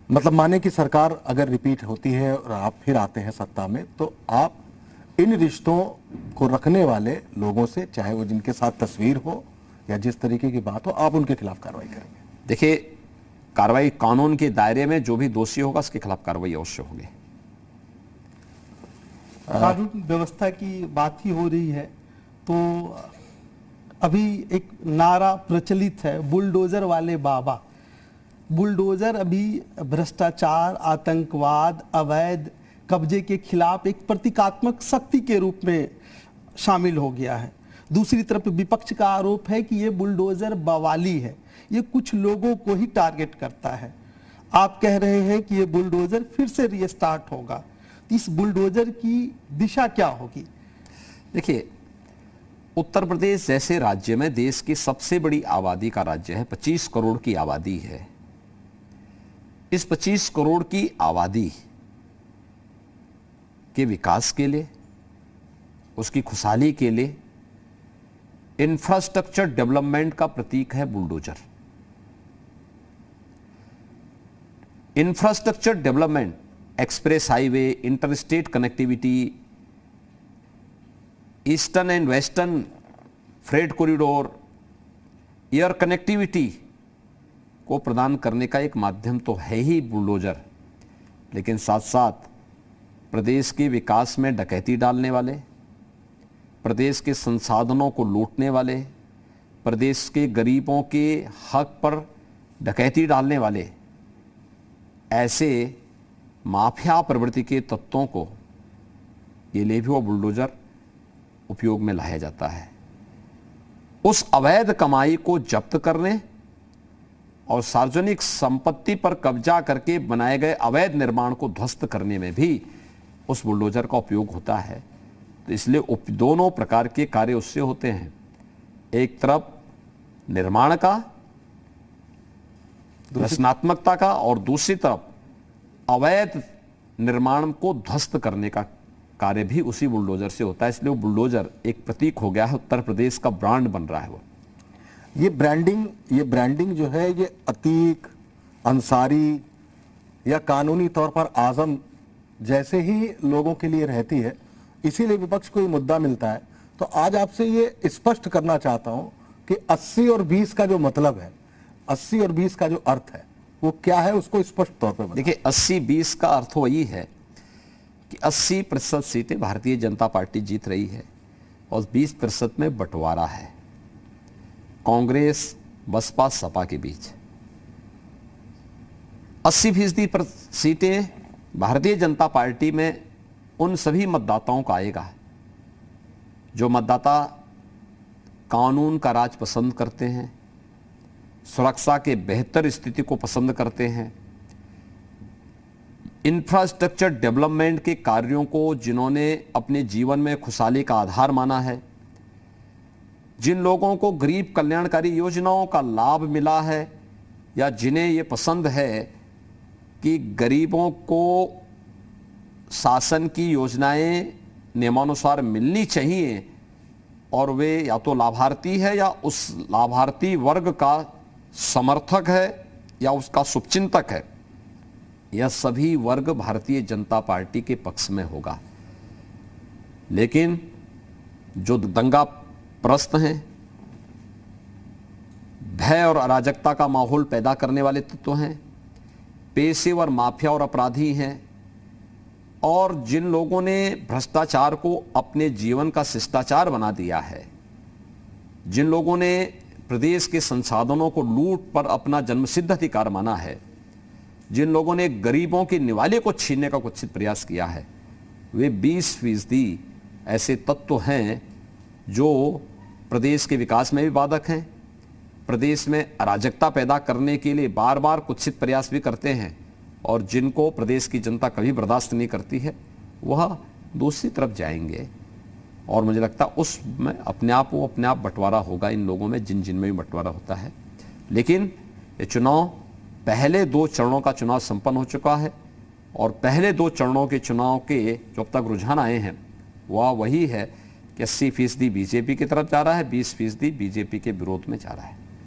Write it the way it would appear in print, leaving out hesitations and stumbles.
मतलब माने कि सरकार अगर रिपीट होती है और आप फिर आते हैं सत्ता में, तो आप इन रिश्तों को रखने वाले लोगों से, चाहे वो जिनके साथ तस्वीर हो या जिस तरीके की बात हो, आप उनके खिलाफ कार्रवाई करेंगे? देखिए, कार्रवाई कानून के दायरे में, जो भी दोषी होगा उसके खिलाफ कार्रवाई अवश्य होगी। कानून व्यवस्था की बात ही हो रही है तो अभी एक नारा प्रचलित है, बुलडोजर वाले बाबा। बुलडोजर अभी भ्रष्टाचार, आतंकवाद, अवैध कब्जे के खिलाफ एक प्रतीकात्मक शक्ति के रूप में शामिल हो गया है। दूसरी तरफ विपक्ष का आरोप है कि ये बुलडोजर बवाली है, ये कुछ लोगों को ही टारगेट करता है। आप कह रहे हैं कि ये बुलडोजर फिर से रीस्टार्ट होगा, इस बुलडोजर की दिशा क्या होगी? देखिए, उत्तर प्रदेश जैसे राज्य में, देश की सबसे बड़ी आबादी का राज्य है, 25 करोड़ की आबादी है। इस 25 करोड़ की आबादी के विकास के लिए, उसकी खुशहाली के लिए इंफ्रास्ट्रक्चर डेवलपमेंट का प्रतीक है bulldozer. Infrastructure development, express highway, interstate connectivity, eastern and western freight corridor, air connectivity को प्रदान करने का एक माध्यम तो है ही बुलडोजर, लेकिन साथ साथ प्रदेश के विकास में डकैती डालने वाले, प्रदेश के संसाधनों को लूटने वाले, प्रदेश के गरीबों के हक पर डकैती डालने वाले ऐसे माफिया प्रवृत्ति के तत्वों को ये ले भी वो बुलडोजर उपयोग में लाया जाता है। उस अवैध कमाई को जब्त करने और सार्वजनिक संपत्ति पर कब्जा करके बनाए गए अवैध निर्माण को ध्वस्त करने में भी उस बुलडोजर का उपयोग होता है। तो इसलिए दोनों प्रकार के कार्य उससे होते हैं, एक तरफ निर्माण का, रचनात्मकता का, और दूसरी तरफ अवैध निर्माण को ध्वस्त करने का कार्य भी उसी बुलडोजर से होता है। इसलिए वो बुलडोजर एक प्रतीक हो गया है, उत्तर प्रदेश का ब्रांड बन रहा है वो। ये ब्रांडिंग जो है, ये अतीक, अंसारी या कानूनी तौर पर आजम जैसे ही लोगों के लिए रहती है, इसीलिए विपक्ष को ये मुद्दा मिलता है। तो आज आपसे ये स्पष्ट करना चाहता हूं कि 80 और 20 का जो मतलब है, 80 और 20 का जो अर्थ है, वो क्या है, उसको स्पष्ट तौर पर बताएं। देखिए, 80-20 का अर्थ वही है कि 80% सीटें भारतीय जनता पार्टी जीत रही है और 20% में बंटवारा है कांग्रेस, बसपा, सपा के बीच। 80% सीटें भारतीय जनता पार्टी में उन सभी मतदाताओं का आएगा जो मतदाता कानून का राज पसंद करते हैं, सुरक्षा के बेहतर स्थिति को पसंद करते हैं, इंफ्रास्ट्रक्चर डेवलपमेंट के कार्यों को जिन्होंने अपने जीवन में खुशहाली का आधार माना है, जिन लोगों को गरीब कल्याणकारी योजनाओं का लाभ मिला है, या जिन्हें ये पसंद है कि गरीबों को शासन की योजनाएं नियमानुसार मिलनी चाहिए और वे या तो लाभार्थी है या उस लाभार्थी वर्ग का समर्थक है या उसका शुभचिंतक है, यह सभी वर्ग भारतीय जनता पार्टी के पक्ष में होगा। लेकिन जो दंगा प्रस्त हैं, भय और अराजकता का माहौल पैदा करने वाले तत्व हैं, पेशेवर माफिया और अपराधी हैं, और जिन लोगों ने भ्रष्टाचार को अपने जीवन का शिष्टाचार बना दिया है, जिन लोगों ने प्रदेश के संसाधनों को लूट पर अपना जन्मसिद्ध अधिकार माना है, जिन लोगों ने गरीबों के निवाले को छीनने का कुत्सित प्रयास किया है, वे 20% ऐसे तत्व हैं जो प्रदेश के विकास में भी बाधक हैं, प्रदेश में अराजकता पैदा करने के लिए बार बार कुत्सित प्रयास भी करते हैं, और जिनको प्रदेश की जनता कभी बर्दाश्त नहीं करती है, वह दूसरी तरफ जाएंगे। और मुझे लगता है उसमें अपने आप बंटवारा होगा इन लोगों में, जिन में भी बंटवारा होता है। लेकिन ये चुनाव, पहले 2 चरणों का चुनाव संपन्न हो चुका है, और पहले 2 चरणों के चुनाव के जो अब तक रुझान आए हैं वह वही है कि 80% बीजेपी की तरफ जा रहा है, 20% बीजेपी के विरोध में जा रहा है।